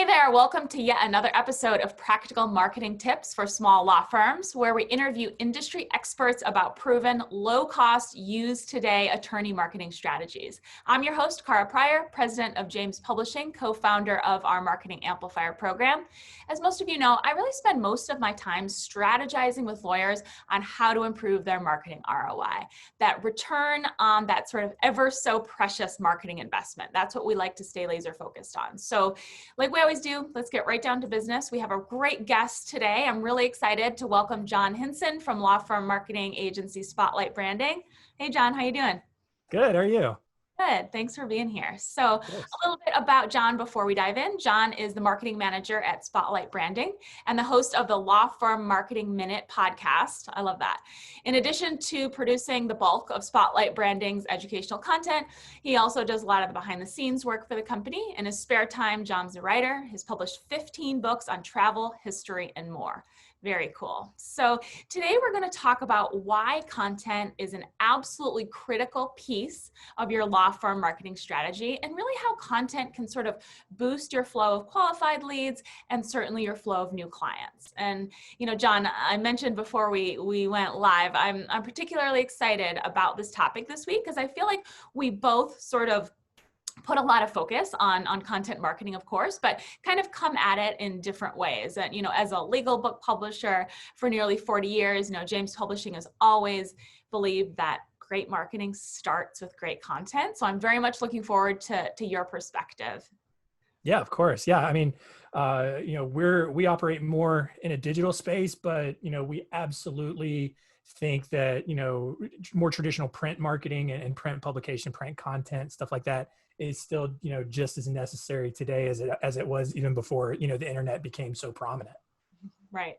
Hey there, welcome to yet another episode of Practical Marketing Tips for Small Law Firms, where we interview industry experts about proven, low-cost, use-today attorney marketing strategies. I'm your host, Cara Pryor, president of James Publishing, co-founder of our Marketing Amplifier program. As most of you know, I really spend most of my time strategizing with lawyers on how to improve their marketing ROI, that return on that sort of ever so precious marketing investment. That's what we like to stay laser focused on. So, like we always do, let's get right down to business. We have a great guest today. I'm really excited to welcome John Hinson from law firm marketing agency Spotlight Branding. Hey, John, how you doing? Good. How are you? Good. Thanks for being here. So a little bit about John before we dive in. John is the marketing manager at Spotlight Branding and the host of the Law Firm Marketing Minute podcast. I love that. In addition to producing the bulk of Spotlight Branding's educational content, he also does a lot of the behind the scenes work for the company. In his spare time, John's a writer. He's published 15 books on travel, history, and more. Very cool. So today we're going to talk about why content is an absolutely critical piece of your law firm marketing strategy, and really how content can sort of boost your flow of qualified leads and certainly your flow of new clients. And, you know, John, I mentioned before we went live, I'm particularly excited about this topic this week because I feel like we both sort of put a lot of focus on content marketing, of course, but kind of come at it in different ways. And, you know, as a legal book publisher for nearly 40 years, you know, James Publishing has always believed that great marketing starts with great content. So I'm very much looking forward to your perspective. Yeah, of course. Yeah. I mean, you know, we operate more in a digital space, but, you know, we absolutely think that, you know, more traditional print marketing and print publication, print content, stuff like that is still, you know, just as necessary today as it was even before, you know, the internet became so prominent. Right.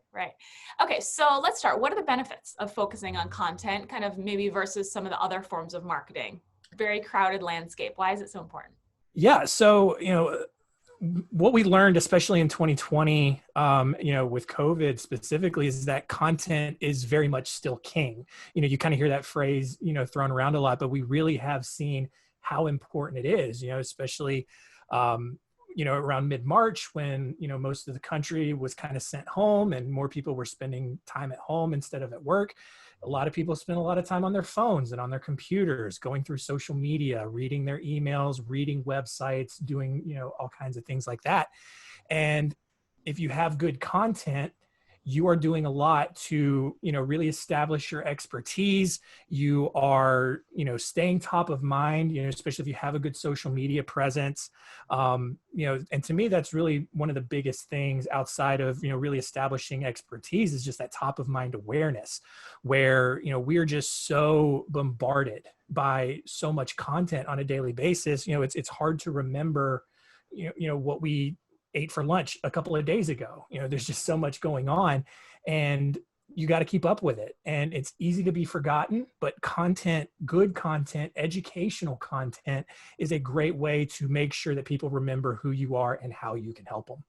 Okay, so let's start. What are the benefits of focusing on content, kind of maybe versus some of the other forms of marketing? Very crowded landscape. Why is it so important? Yeah. So, you know, what we learned, especially in 2020, you know, with COVID specifically, is that content is very much still king. You know, you kind of hear that phrase, you know, thrown around a lot, but we really have seen how important it is, you know, especially, you know, around mid-March when, you know, most of the country was kind of sent home and more people were spending time at home instead of at work. A lot of people spend a lot of time on their phones and on their computers, going through social media, reading their emails, reading websites, doing, you know, all kinds of things like that. And if you have good content, you are doing a lot to, you know, really establish your expertise. You are, you know, staying top of mind, you know, especially if you have a good social media presence. You know, and to me, that's really one of the biggest things outside of, you know, really establishing expertise is just that top of mind awareness where, you know, we're just so bombarded by so much content on a daily basis. You know, it's hard to remember, you know, what we ate for lunch a couple of days ago. You know, there's just so much going on and you got to keep up with it. And it's easy to be forgotten, but content, good content, educational content is a great way to make sure that people remember who you are and how you can help them.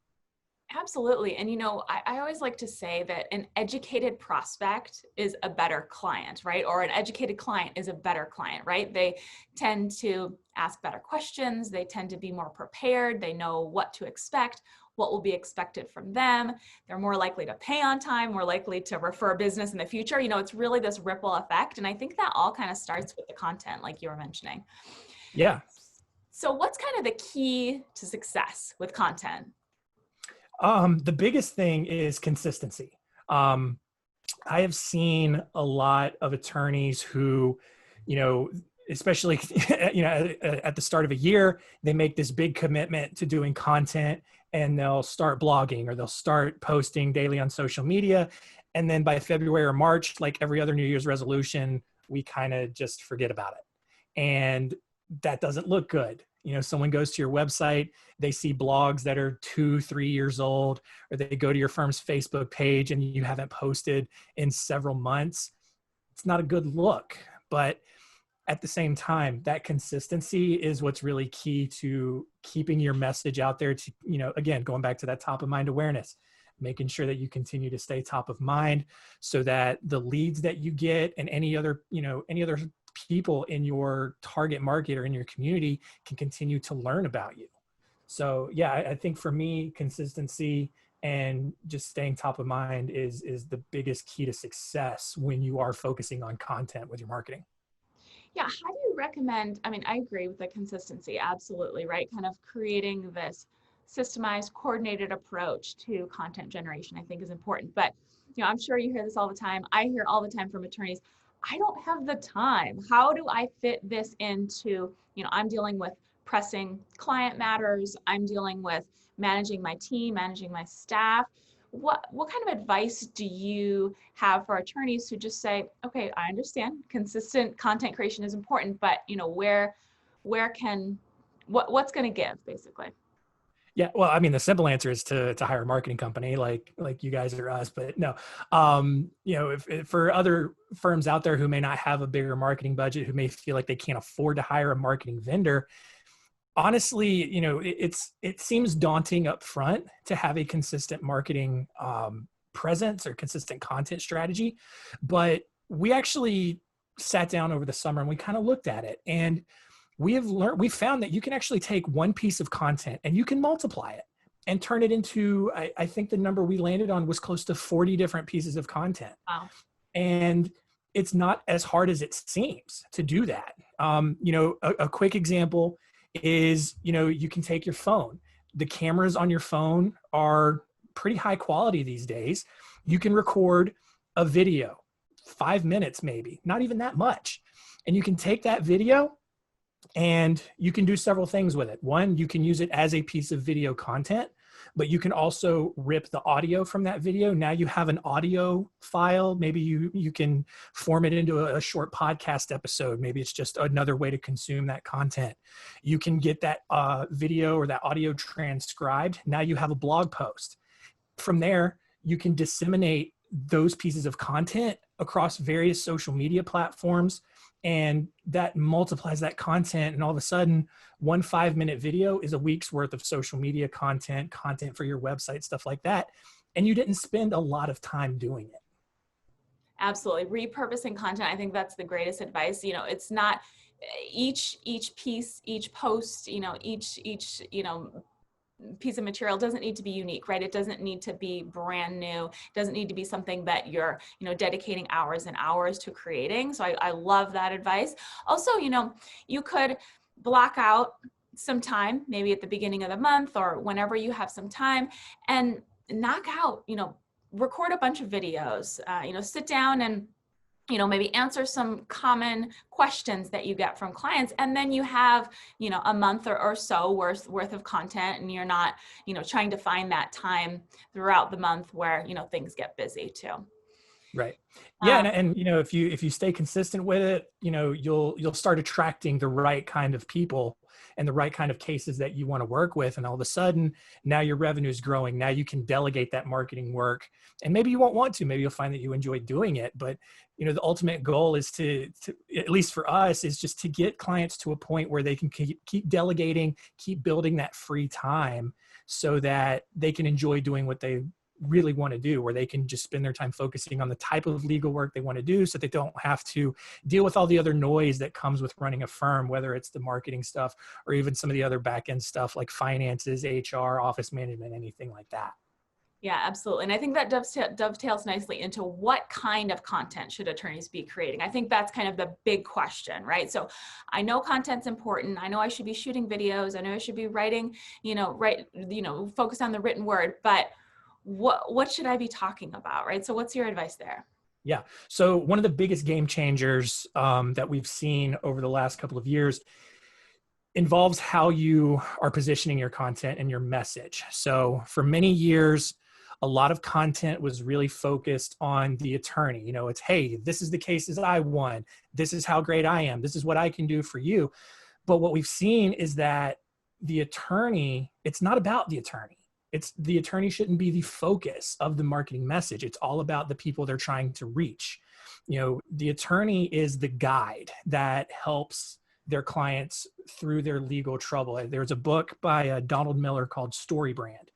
Absolutely. And, you know, I always like to say that an educated prospect is a better client, right? Or an educated client is a better client, right? They tend to ask better questions. They tend to be more prepared. They know what to expect, what will be expected from them. They're more likely to pay on time, more likely to refer business in the future. You know, it's really this ripple effect. And I think that all kind of starts with the content, like you were mentioning. Yeah. So what's kind of the key to success with content? The biggest thing is consistency. I have seen a lot of attorneys who, you know, especially, you know, at the start of a year, they make this big commitment to doing content and they'll start blogging or they'll start posting daily on social media. And then by February or March, like every other New Year's resolution, we kind of just forget about it. And that doesn't look good. You know, someone goes to your website, they see blogs that are 2-3 years old, or they go to your firm's Facebook page and you haven't posted in several months. It's not a good look, but at the same time, that consistency is what's really key to keeping your message out there to, you know, again, going back to that top of mind awareness, making sure that you continue to stay top of mind so that the leads that you get and any other, you know, any other people in your target market or in your community can continue to learn about you. So yeah, I think for me, consistency and just staying top of mind is the biggest key to success when you are focusing on content with your marketing. Yeah, how do you recommend? I mean, I agree with the consistency, absolutely, right? Kind of creating this systemized, coordinated approach to content generation, I think is important. But, I'm sure you hear this all the time. I hear all the time from attorneys, I don't have the time. How do I fit this into, I'm dealing with pressing client matters, I'm dealing with managing my team, managing my staff. What kind of advice do you have for attorneys who just say, okay, I understand consistent content creation is important, but where can what's going to give basically? Yeah, well, I mean, the simple answer is to hire a marketing company like you guys or us. But no, if for other firms out there who may not have a bigger marketing budget, who may feel like they can't afford to hire a marketing vendor, honestly, it seems daunting up front to have a consistent marketing presence or consistent content strategy. But we actually sat down over the summer and we kind of looked at it, and we found that you can actually take one piece of content and you can multiply it and turn it into, I think the number we landed on was close to 40 different pieces of content. Wow. And it's not as hard as it seems to do that. A quick example is, you can take your phone. The cameras on your phone are pretty high quality these days. You can record a video, 5 minutes maybe, not even that much. And you can take that video and you can do several things with it. One, you can use it as a piece of video content, but you can also rip the audio from that video. Now you have an audio file. Maybe you can form it into a short podcast episode. Maybe it's just another way to consume that content. You can get that video or that audio transcribed. Now you have a blog post. From there, you can disseminate those pieces of content across various social media platforms, and that multiplies that content. And all of a sudden, 1 5-minute video is a week's worth of social media content for your website, stuff like that. And you didn't spend a lot of time doing it. Absolutely. Repurposing content, I think that's the greatest advice. It's not each piece, each post, each piece of material doesn't need to be unique, right? It doesn't need to be brand new. It doesn't need to be something that you're, dedicating hours and hours to creating. So I love that advice. Also, you could block out some time, maybe at the beginning of the month or whenever you have some time, and knock out, record a bunch of videos, sit down and maybe answer some common questions that you get from clients. And then you have, a month or so worth of content, and you're not, trying to find that time throughout the month where, things get busy too. Right. Yeah. And if you stay consistent with it, you'll start attracting the right kind of people and the right kind of cases that you want to work with. And all of a sudden, now your revenue is growing. Now you can delegate that marketing work, and maybe you won't want to. Maybe you'll find that you enjoy doing it. But the ultimate goal is to at least for us, is just to get clients to a point where they can keep delegating, keep building that free time, so that they can enjoy doing what they really want to do, where they can just spend their time focusing on the type of legal work they want to do, so they don't have to deal with all the other noise that comes with running a firm, whether it's the marketing stuff or even some of the other back end stuff like finances, HR, office management, anything like that. Yeah, absolutely. And I think that dovetails nicely into what kind of content should attorneys be creating. I think that's kind of the big question, right? So I know content's important. I know I should be shooting videos. I know I should be writing, focus on the written word, but what should I be talking about, right? So what's your advice there? Yeah. So one of the biggest game changers that we've seen over the last couple of years involves how you are positioning your content and your message. So for many years, a lot of content was really focused on the attorney. It's, hey, this is the cases I won. This is how great I am. This is what I can do for you. But what we've seen is that the attorney, it's not about the attorney. The attorney shouldn't be the focus of the marketing message. It's all about the people they're trying to reach. The attorney is the guide that helps their clients through their legal trouble. There's a book by Donald Miller called Story Brand,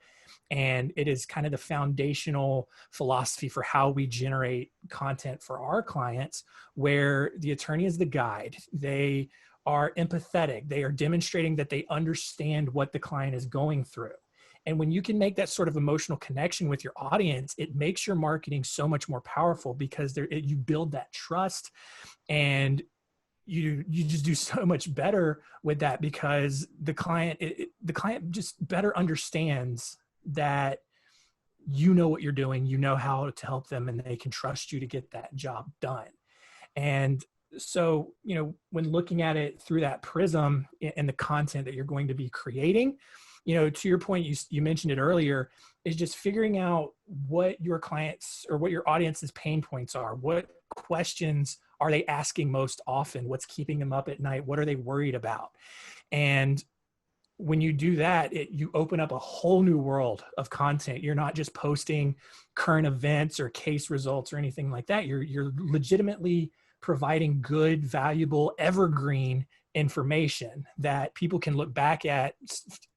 and it is kind of the foundational philosophy for how we generate content for our clients, where the attorney is the guide. They are empathetic. They are demonstrating that they understand what the client is going through. And when you can make that sort of emotional connection with your audience, it makes your marketing so much more powerful, because you build that trust, and you just do so much better with that, because the client just better understands that you know what you're doing, you know how to help them, and they can trust you to get that job done. And so, when looking at it through that prism and the content that you're going to be creating, to your point, you mentioned it earlier, is just figuring out what your clients or what your audience's pain points are. What questions are they asking most often? What's keeping them up at night? What are they worried about? And when you do that, you open up a whole new world of content. You're not just posting current events or case results or anything like that. You're legitimately providing good, valuable, evergreen information that people can look back at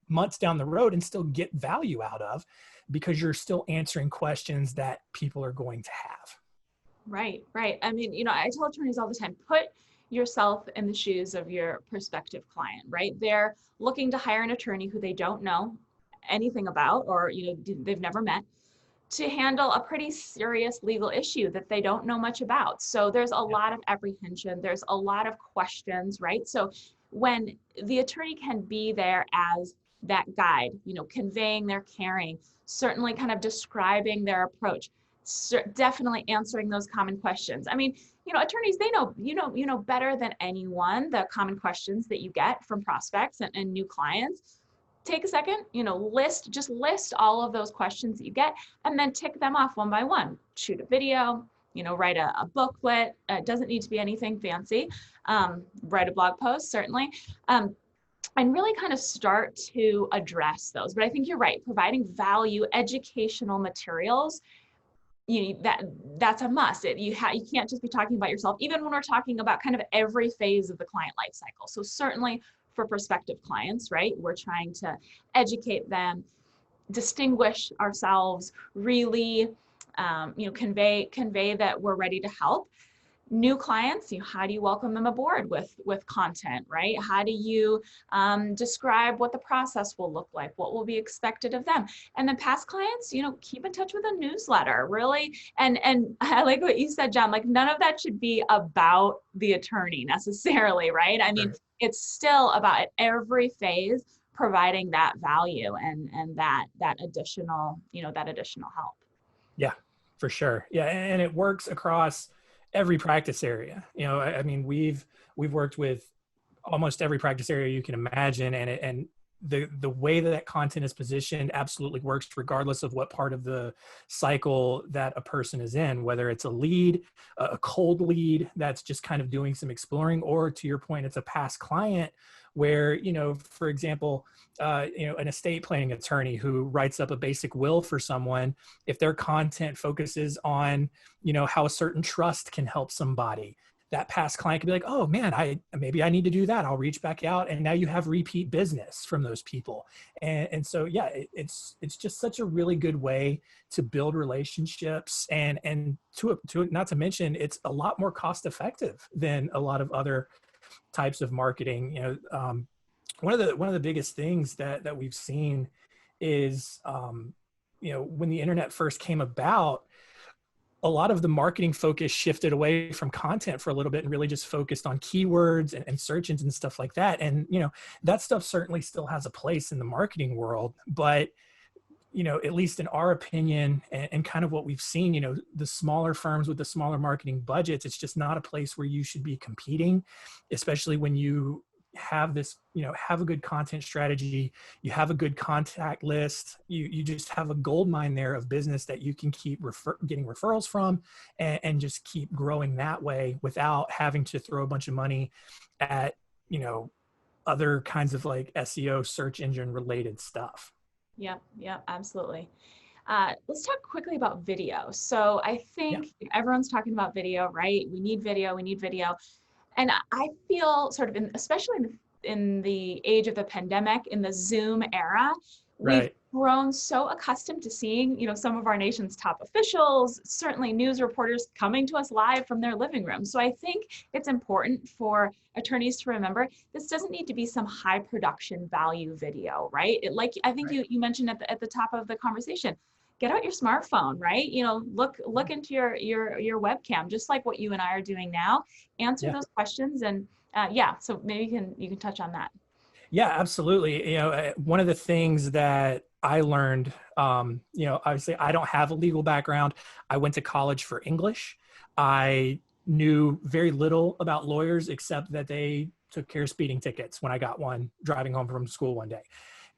months down the road and still get value out of, because you're still answering questions that people are going to have. Right, right. I mean, I tell attorneys all the time, put yourself in the shoes of your prospective client, right? They're looking to hire an attorney who they don't know anything about, or, they've never met, to handle a pretty serious legal issue that they don't know much about. So there's a lot of apprehension. There's a lot of questions, right? So when the attorney can be there as that guide, conveying their caring, certainly kind of describing their approach, definitely answering those common questions. I mean, attorneys, they know, better than anyone the common questions that you get from prospects and new clients. Take a second, list all of those questions that you get, and then tick them off one by one. Shoot a video, write a booklet. It doesn't need to be anything fancy. Write a blog post, certainly. And really kind of start to address those. But I think you're right, providing value, educational materials, that's a must. You can't just be talking about yourself, even when we're talking about kind of every phase of the client life cycle. So certainly for prospective clients, right, we're trying to educate them, distinguish ourselves, really, convey that we're ready to help. New clients, how do you welcome them aboard with content, right? How do you describe what the process will look like, what will be expected of them? And then past clients, keep in touch with a newsletter, really. And I like what you said, John, like none of that should be about the attorney necessarily, right? I mean, it's still about at every phase providing that value and that additional, that additional help. Yeah, for sure. Yeah, and it works across every practice area. I mean, we've worked with almost every practice area you can imagine, and the way that content is positioned absolutely works regardless of what part of the cycle that a person is in, whether it's a lead, a cold lead that's just kind of doing some exploring, or to your point, it's a past client where, for example, an estate planning attorney who writes up a basic will for someone, if their content focuses on, how a certain trust can help somebody, that past client could be like, oh man, maybe I need to do that. I'll reach back out. And now you have repeat business from those people. And so, yeah, it's just such a really good way to build relationships, and to not to mention, it's a lot more cost effective than a lot of other types of marketing. One of the biggest things that we've seen is, when the internet first came about, a lot of the marketing focus shifted away from content for a little bit and really just focused on keywords and search engines and stuff like that. And, that stuff certainly still has a place in the marketing world, but, at least in our opinion and kind of what we've seen, the smaller firms with the smaller marketing budgets, it's just not a place where you should be competing, especially when you have this, have a good content strategy, you have a good contact list, you just have a gold mine there of business that you can keep getting referrals from, and just keep growing that way without having to throw a bunch of money at, other kinds of like SEO, search engine related stuff. Yeah, absolutely. Let's talk quickly about video. So I think everyone's talking about video, right? We need video. And I feel sort of, especially in the age of the pandemic, in the Zoom era, we've grown so accustomed to seeing, some of our nation's top officials, certainly news reporters coming to us live from their living room. So I think it's important for attorneys to remember this doesn't need to be some high production value video, right? Like I think you mentioned at the top of the conversation, get out your smartphone, right? Look into your webcam, just like what you and I are doing now. Answer those questions, and so maybe you can touch on that. Yeah, absolutely. One of the things that I learned, obviously I don't have a legal background. I went to college for English. I knew very little about lawyers except that they took care of speeding tickets when I got one driving home from school one day.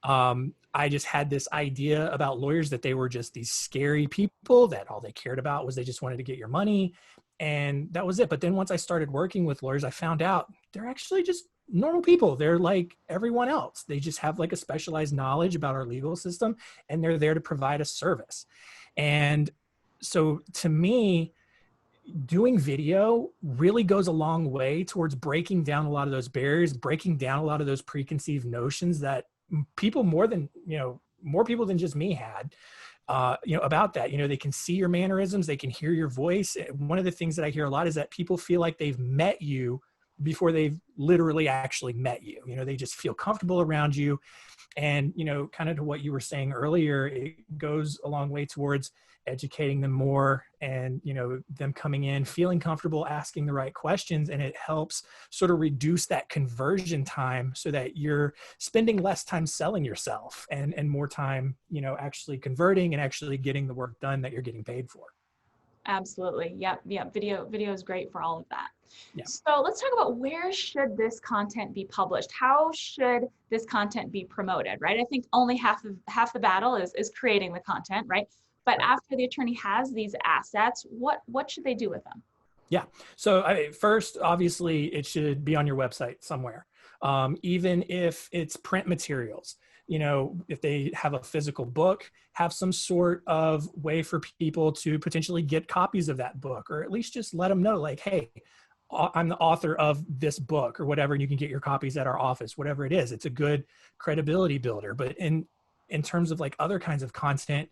I just had this idea about lawyers that they were just these scary people that all they cared about was they just wanted to get your money. And that was it. But then once I started working with lawyers, I found out they're actually just normal people. They're like everyone else. They just have like a specialized knowledge about our legal system, and they're there to provide a service. And so to me, doing video really goes a long way towards breaking down a lot of those barriers, breaking down a lot of those preconceived notions that people more people than just me had, about that. They can see your mannerisms, they can hear your voice. One of the things that I hear a lot is that people feel like they've met you before they've literally actually met you. They just feel comfortable around you. And, kind of to what you were saying earlier, it goes a long way towards educating them more and, them coming in, feeling comfortable, asking the right questions. And it helps sort of reduce that conversion time so that you're spending less time selling yourself and more time, actually converting and actually getting the work done that you're getting paid for. Absolutely. Yep. Video is great for all of that. Yeah. So let's talk about where should this content be published? How should this content be promoted, right? I think only half the battle is creating the content, right? But after the attorney has these assets, what should they do with them? Yeah. So first, obviously, it should be on your website somewhere. Even if it's print materials, if they have a physical book, have some sort of way for people to potentially get copies of that book, or at least just let them know, like, hey, I'm the author of this book or whatever, and you can get your copies at our office, whatever it is. It's a good credibility builder. But in terms of like other kinds of content,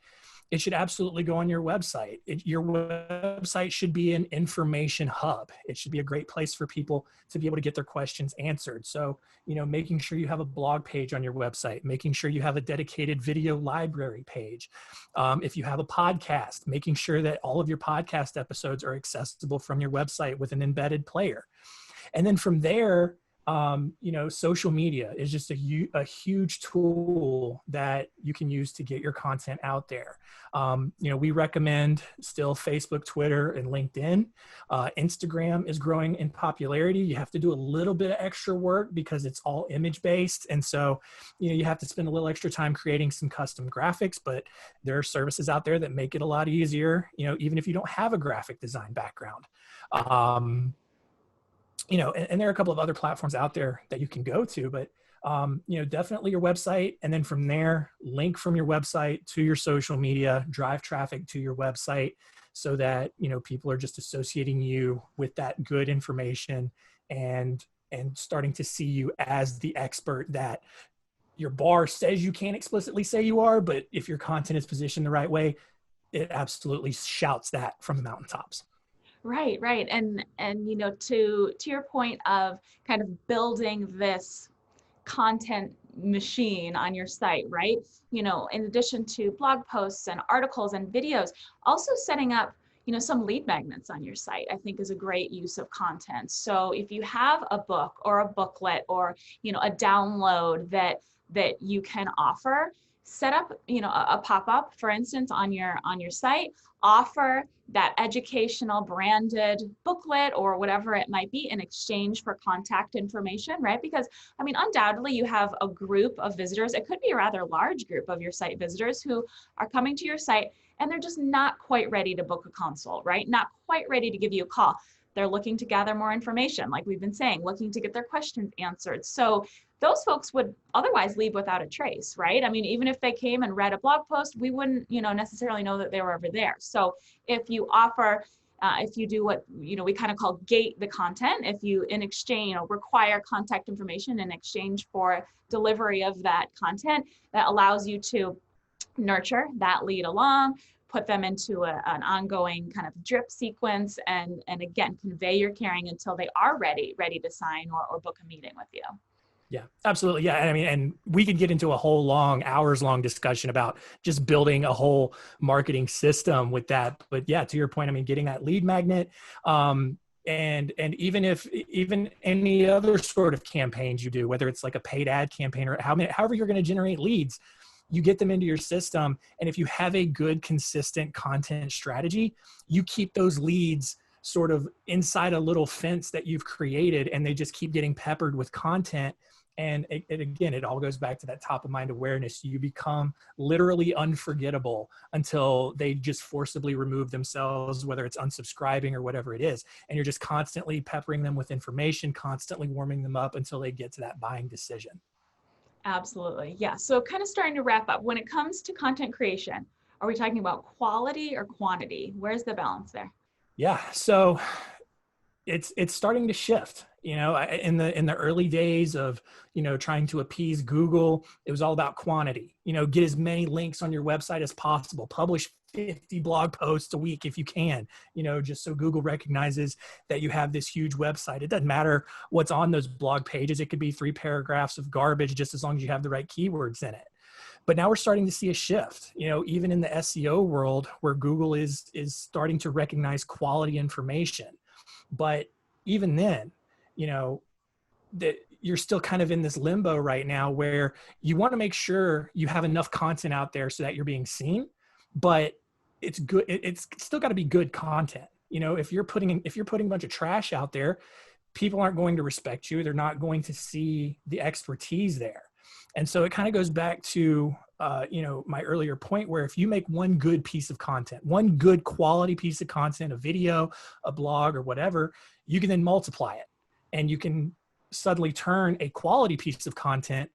it should absolutely go on your website. Your website should be an information hub. It should be a great place for people to be able to get their questions answered. So, making sure you have a blog page on your website, making sure you have a dedicated video library page. If you have a podcast, making sure that all of your podcast episodes are accessible from your website with an embedded player. And then from there, social media is just a huge tool that you can use to get your content out there. We recommend still Facebook, Twitter, and LinkedIn. Instagram is growing in popularity. You have to do a little bit of extra work because it's all image based. And so, you have to spend a little extra time creating some custom graphics, but there are services out there that make it a lot easier, even if you don't have a graphic design background. And there are a couple of other platforms out there that you can go to, but, definitely your website. And then from there, link from your website to your social media, drive traffic to your website so that, people are just associating you with that good information and starting to see you as the expert that your bar says you can't explicitly say you are, but if your content is positioned the right way, it absolutely shouts that from the mountaintops. Right. And to your point of kind of building this content machine on your site, right? In addition to blog posts and articles and videos, also setting up, some lead magnets on your site, I think is a great use of content. So if you have a book or a booklet or, a download that you can offer, set up, a pop-up, for instance, on your site, offer that educational branded booklet or whatever it might be in exchange for contact information, right? Because, undoubtedly you have a group of visitors. It could be a rather large group of your site visitors who are coming to your site and they're just not quite ready to book a consult, right? Not quite ready to give you a call. They're looking to gather more information, like we've been saying, looking to get their questions answered. So those folks would otherwise leave without a trace, right? Even if they came and read a blog post, we wouldn't, necessarily know that they were ever there. So if you offer, if you do what, we kind of call gate the content, if you in exchange, require contact information in exchange for delivery of that content, that allows you to nurture that lead along, put them into an ongoing kind of drip sequence, and again, convey your caring until they are ready to sign or book a meeting with you. Yeah, absolutely. Yeah. And I mean, and we could get into a whole hours long discussion about just building a whole marketing system with that. But yeah, to your point, I mean, getting that lead magnet, and even any other sort of campaigns you do, whether it's like a paid ad campaign or however you're going to generate leads, you get them into your system. And if you have a good, consistent content strategy, you keep those leads sort of inside a little fence that you've created, and they just keep getting peppered with content. And again, it all goes back to that top of mind awareness. You become literally unforgettable until they just forcibly remove themselves, whether it's unsubscribing or whatever it is. And you're just constantly peppering them with information, constantly warming them up until they get to that buying decision. Absolutely. Yeah. So kind of starting to wrap up, when it comes to content creation, are we talking about quality or quantity? Where's the balance there? Yeah. So it's starting to shift. In the early days of trying to appease Google, it was all about quantity. Get as many links on your website as possible, publish 50 blog posts a week if you can, just so Google recognizes that you have this huge website. It doesn't matter what's on those blog pages. It could be 3 paragraphs of garbage, just as long as you have the right keywords in it. But now we're starting to see a shift, even in the SEO world, where Google is starting to recognize quality information. But even then, that you're still kind of in this limbo right now where you want to make sure you have enough content out there so that you're being seen, but it's good. It's still got to be good content. If you're putting a bunch of trash out there, people aren't going to respect you. They're not going to see the expertise there. And so it kind of goes back to, my earlier point, where if you make one good piece of content, one good quality piece of content, a video, a blog, or whatever, you can then multiply it, and you can suddenly turn a quality piece of content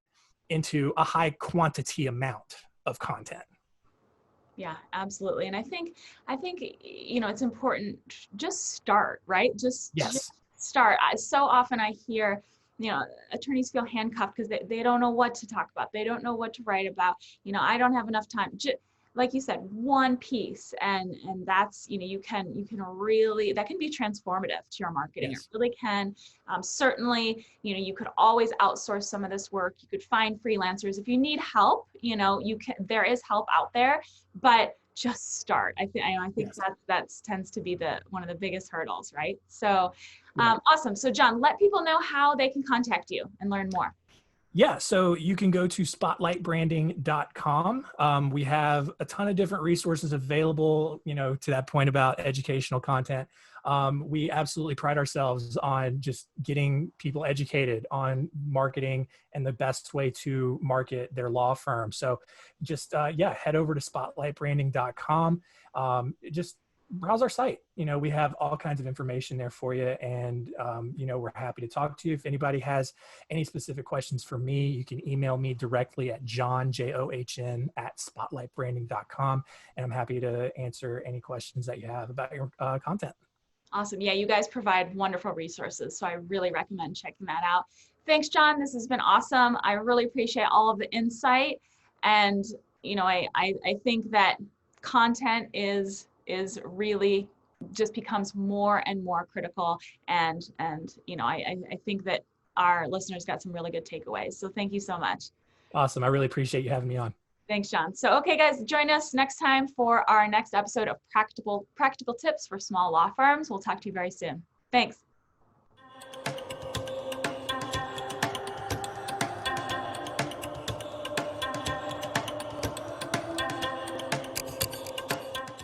into a high quantity amount of content. Yeah, absolutely. And I think, it's important, just start, right? Just start. So often I hear, attorneys feel handcuffed because they don't know what to talk about. They don't know what to write about. I don't have enough time. Like you said, one piece, and that's, you can really, that can be transformative to your marketing. Yes. It really can. Certainly, you could always outsource some of this work. You could find freelancers. If you need help, there is help out there, but just start. I think yes. that tends to be one of the biggest hurdles, right? So, awesome. So John, let people know how they can contact you and learn more. Yeah, so you can go to spotlightbranding.com. We have a ton of different resources available, to that point about educational content. We absolutely pride ourselves on just getting people educated on marketing and the best way to market their law firm. So just, head over to spotlightbranding.com. Just browse our site. We have all kinds of information there for you. And, we're happy to talk to you. If anybody has any specific questions for me, you can email me directly at john@spotlightbranding.com. And I'm happy to answer any questions that you have about your content. Awesome. Yeah, you guys provide wonderful resources. So I really recommend checking that out. Thanks, John. This has been awesome. I really appreciate all of the insight. And, I think that content is really just becomes more and more critical. And I think that our listeners got some really good takeaways. So thank you so much. Awesome. I really appreciate you having me on. Thanks, John. So, okay, guys, join us next time for our next episode of practical tips for small law firms. We'll talk to you very soon. Thanks.